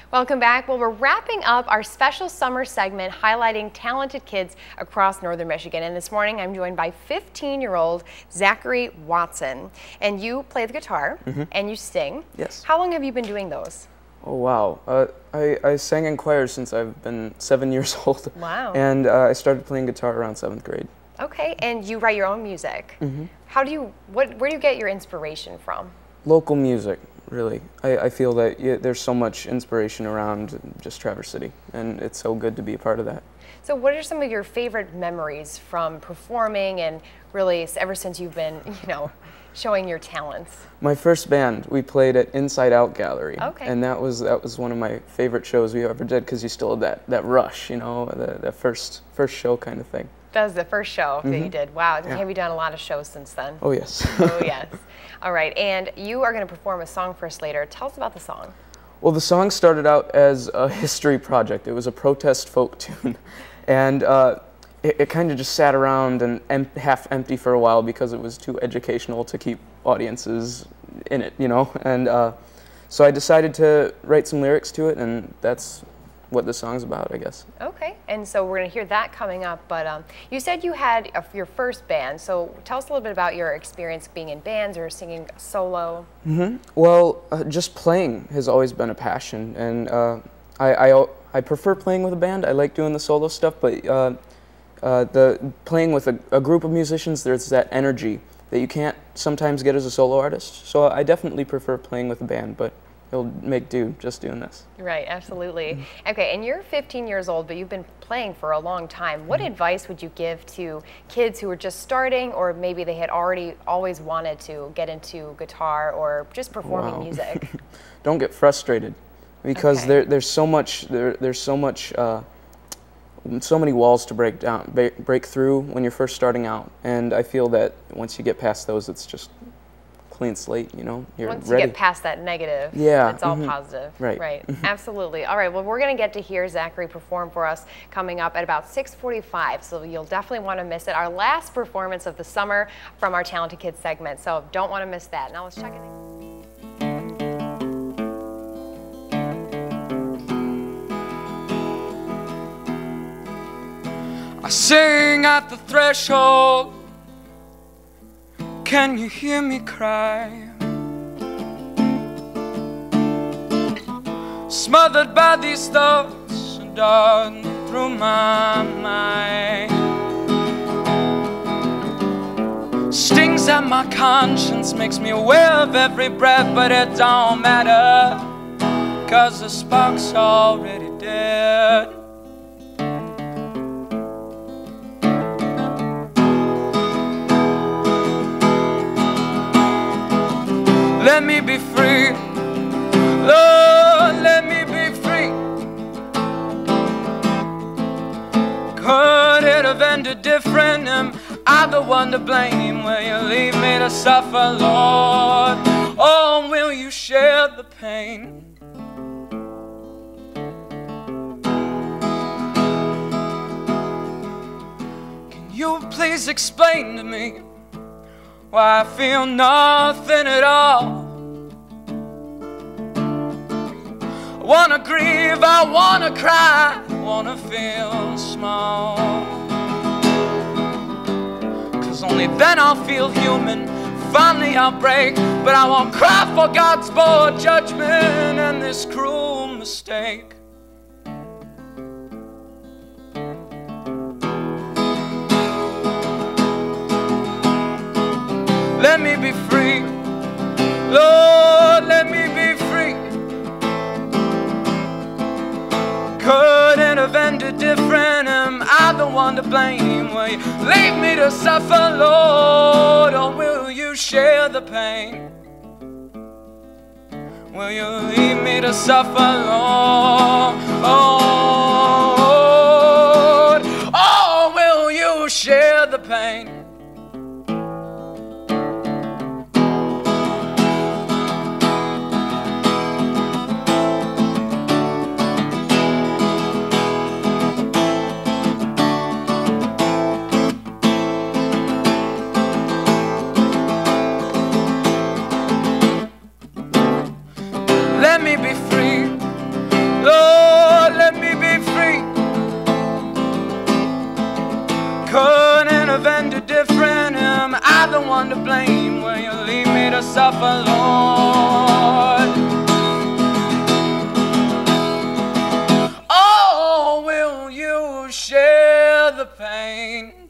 Welcome back. Well, we're wrapping up our special summer segment highlighting talented kids across northern Michigan. And this morning I'm joined by 15-year-old Zachary Watson. And you play the guitar and you sing. Yes. How long have you been doing those? Oh, wow. I sang in choir since I've been 7 years old. Wow. And I started playing guitar around 7th grade. Okay, and you write your own music. How do you, where do you get your inspiration from? Local music, really. I feel that there's so much inspiration around just Traverse City, and it's so good to be a part of that. So what are some of your favorite memories from performing and really ever since you've been, showing your talents? My first band, we played at Inside Out Gallery. Okay. And that was one of my favorite shows we ever did because you still had that rush, that first show kind of thing. That was the first show that you did. Wow. Yeah. Have you done a lot of shows since then? Oh, yes. Oh, yes. All right. And you are going to perform a song for us later. Tell us about the song. Well, the song started out as a history project. It was a protest folk tune. And it kind of just sat around and half empty for a while because it was too educational to keep audiences in it, And so I decided to write some lyrics to it, and that's what the song's about, I guess. Okay, and so we're going to hear that coming up, but you said you had your first band, so tell us a little bit about your experience being in bands or singing solo. Well, just playing has always been a passion, and I prefer playing with a band. I like doing the solo stuff, but the playing with a group of musicians, there's that energy that you can't sometimes get as a solo artist, so I definitely prefer playing with a band, but it'll make do just doing this. Right, absolutely. Okay, and you're 15 years old, but you've been playing for a long time. What advice would you give to kids who are just starting, or maybe they had always wanted to get into guitar or just performing music? Don't get frustrated, because there's so many walls to break through when you're first starting out, and I feel that once you get past those, it's just clean slate, you're Once ready. you get past that negative, yeah, it's all positive. Right. Absolutely. All right, well, we're going to get to hear Zachary perform for us coming up at about 6:45, so you'll definitely want to miss it. Our last performance of the summer from our Talented Kids segment, so don't want to miss that. Now let's check it in. I sing at the threshold. Can you hear me cry? Smothered by these thoughts and darting through my mind. Stings at my conscience, makes me aware of every breath, but it don't matter, 'cause the spark's already dead. Let me be free, Lord, let me be free. Could it have ended different? Am I the one to blame? Will you leave me to suffer, Lord? Or will you share the pain? Can you please explain to me why I feel nothing at all? I wanna grieve, I wanna cry, I wanna feel small, 'cause only then I'll feel human. Finally I'll break, but I won't cry for God's bold judgment and this cruel mistake. Let me be free, Lord, let me be free. Could it have ended different? Am I the one to blame? Will you leave me to suffer, Lord, or will you share the pain? Will you leave me to suffer, Lord, or will you share the pain? Let me be free, couldn't have ended different. Am I the one to blame? Will you leave me to suffer, Lord? Oh, will you share the pain?